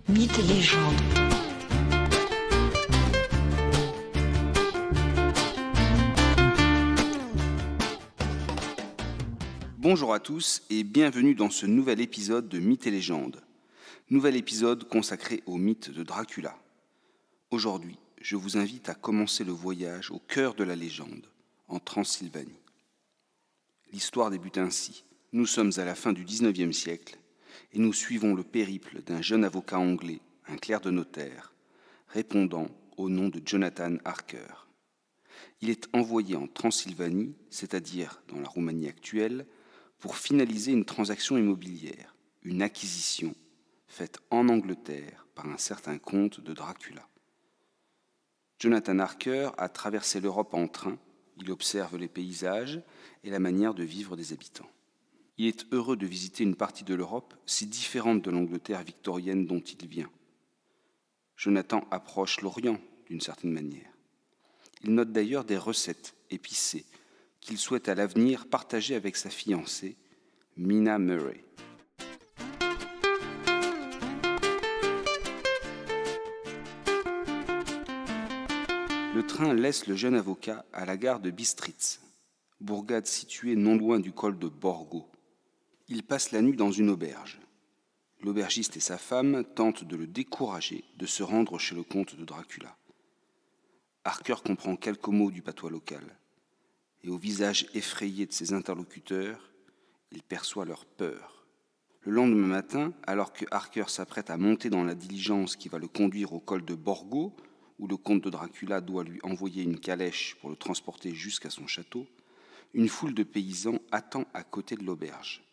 Mythes et légendes. Bonjour à tous et bienvenue dans ce nouvel épisode de Mythes et légendes. Nouvel épisode consacré au mythe de Dracula. Aujourd'hui, je vous invite à commencer le voyage au cœur de la légende, en Transylvanie. L'histoire débute ainsi. Nous sommes à la fin du XIXe siècle et nous suivons le périple d'un jeune avocat anglais, un clerc de notaire, répondant au nom de Jonathan Harker. Il est envoyé en Transylvanie, c'est-à-dire dans la Roumanie actuelle, pour finaliser une transaction immobilière, une acquisition faite en Angleterre par un certain comte de Dracula. Jonathan Harker a traversé l'Europe en train, il observe les paysages et la manière de vivre des habitants. Il est heureux de visiter une partie de l'Europe si différente de l'Angleterre victorienne dont il vient. Jonathan approche l'Orient d'une certaine manière. Il note d'ailleurs des recettes épicées qu'il souhaite à l'avenir partager avec sa fiancée, Mina Murray. Le train laisse le jeune avocat à la gare de Bistritz, bourgade située non loin du col de Borgo. Il passe la nuit dans une auberge. L'aubergiste et sa femme tentent de le décourager de se rendre chez le comte de Dracula. Harker comprend quelques mots du patois local, et au visage effrayé de ses interlocuteurs, il perçoit leur peur. Le lendemain matin, alors que Harker s'apprête à monter dans la diligence qui va le conduire au col de Borgo, où le comte de Dracula doit lui envoyer une calèche pour le transporter jusqu'à son château, une foule de paysans attend à côté de l'auberge.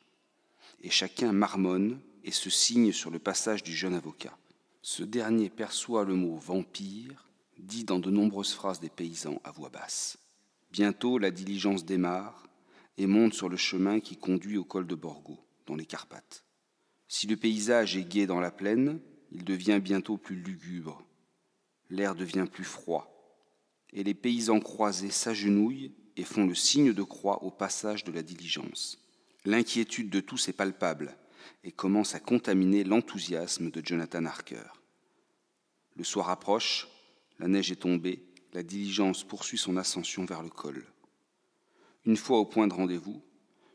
Et chacun marmonne et se signe sur le passage du jeune avocat. Ce dernier perçoit le mot « vampire » dit dans de nombreuses phrases des paysans à voix basse. Bientôt, la diligence démarre et monte sur le chemin qui conduit au col de Borgo, dans les Carpates. Si le paysage est gai dans la plaine, il devient bientôt plus lugubre. L'air devient plus froid, et les paysans croisés s'agenouillent et font le signe de croix au passage de la diligence. L'inquiétude de tous est palpable et commence à contaminer l'enthousiasme de Jonathan Harker. Le soir approche, la neige est tombée, la diligence poursuit son ascension vers le col. Une fois au point de rendez-vous,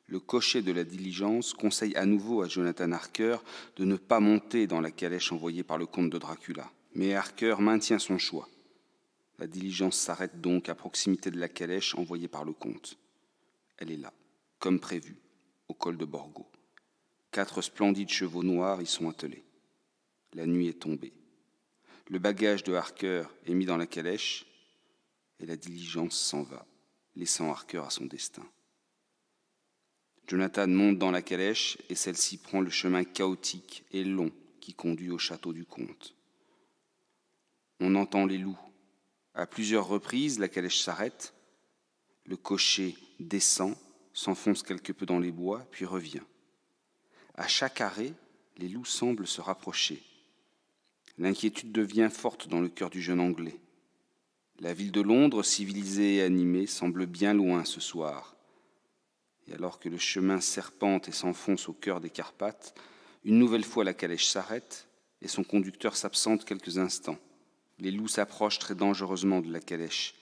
le cocher de la diligence conseille à nouveau à Jonathan Harker de ne pas monter dans la calèche envoyée par le comte de Dracula. Mais Harker maintient son choix. La diligence s'arrête donc à proximité de la calèche envoyée par le comte. Elle est là, comme prévu, au col de Borgo. 4 splendides chevaux noirs y sont attelés. La nuit est tombée. Le bagage de Harker est mis dans la calèche et la diligence s'en va, laissant Harker à son destin. Jonathan monte dans la calèche et celle-ci prend le chemin chaotique et long qui conduit au château du comte. On entend les loups. À plusieurs reprises, la calèche s'arrête. Le cocher descend, s'enfonce quelque peu dans les bois, puis revient. À chaque arrêt, les loups semblent se rapprocher. L'inquiétude devient forte dans le cœur du jeune Anglais. La ville de Londres, civilisée et animée, semble bien loin ce soir. Et alors que le chemin serpente et s'enfonce au cœur des Carpates, une nouvelle fois la calèche s'arrête et son conducteur s'absente quelques instants. Les loups s'approchent très dangereusement de la calèche,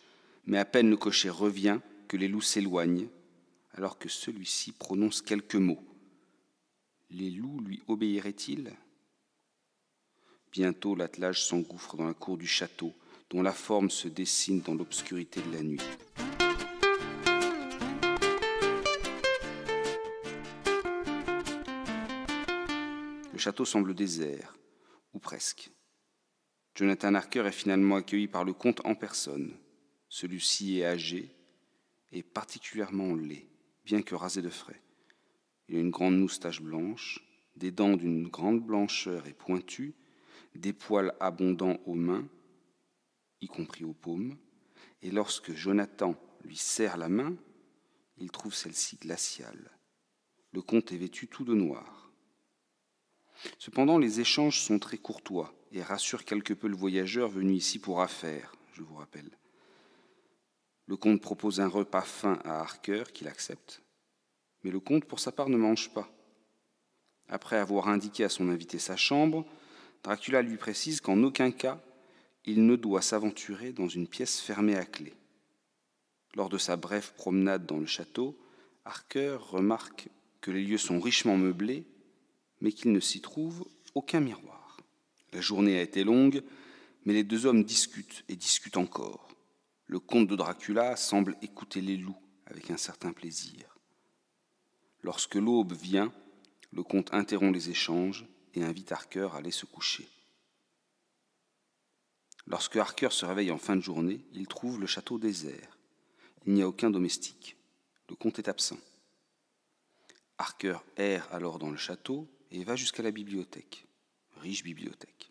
mais à peine le cocher revient que les loups s'éloignent, alors que celui-ci prononce quelques mots. Les loups lui obéiraient-ils ? Bientôt, l'attelage s'engouffre dans la cour du château, dont la forme se dessine dans l'obscurité de la nuit. Le château semble désert, ou presque. Jonathan Harker est finalement accueilli par le comte en personne. Celui-ci est âgé et particulièrement laid, bien que rasé de frais. Il a une grande moustache blanche, des dents d'une grande blancheur et pointues, des poils abondants aux mains, y compris aux paumes, et lorsque Jonathan lui serre la main, il trouve celle-ci glaciale. Le comte est vêtu tout de noir. Cependant, les échanges sont très courtois et rassurent quelque peu le voyageur venu ici pour affaires, je vous rappelle. Le comte propose un repas fin à Harker, qu'il accepte, mais le comte, pour sa part, ne mange pas. Après avoir indiqué à son invité sa chambre, Dracula lui précise qu'en aucun cas, il ne doit s'aventurer dans une pièce fermée à clé. Lors de sa brève promenade dans le château, Harker remarque que les lieux sont richement meublés, mais qu'il ne s'y trouve aucun miroir. La journée a été longue, mais les deux hommes discutent et discutent encore. Le comte de Dracula semble écouter les loups avec un certain plaisir. Lorsque l'aube vient, le comte interrompt les échanges et invite Harker à aller se coucher. Lorsque Harker se réveille en fin de journée, il trouve le château désert. Il n'y a aucun domestique. Le comte est absent. Harker erre alors dans le château et va jusqu'à la bibliothèque. Riche bibliothèque.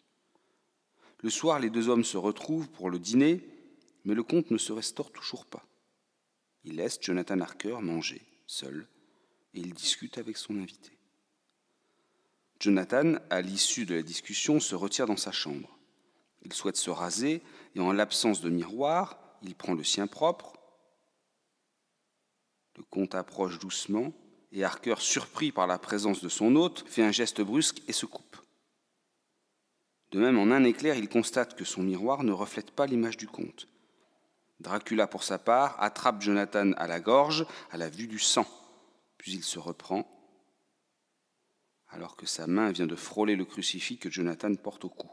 Le soir, les deux hommes se retrouvent pour le dîner, mais le comte ne se restaure toujours pas. Il laisse Jonathan Harker manger, seul, et il discute avec son invité. Jonathan, à l'issue de la discussion, se retire dans sa chambre. Il souhaite se raser, et en l'absence de miroir, il prend le sien propre. Le comte approche doucement, et Harker, surpris par la présence de son hôte, fait un geste brusque et se coupe. De même, en un éclair, il constate que son miroir ne reflète pas l'image du comte. Dracula, pour sa part, attrape Jonathan à la gorge à la vue du sang. Puis il se reprend, alors que sa main vient de frôler le crucifix que Jonathan porte au cou.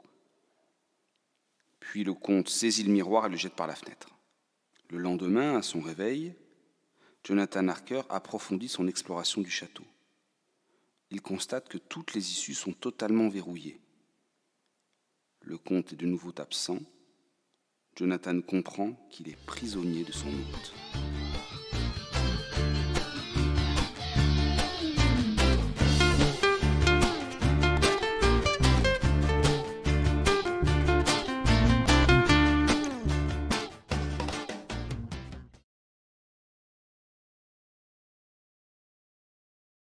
Puis le comte saisit le miroir et le jette par la fenêtre. Le lendemain, à son réveil, Jonathan Harker approfondit son exploration du château. Il constate que toutes les issues sont totalement verrouillées. Le comte est de nouveau absent. Jonathan comprend qu'il est prisonnier de son hôte.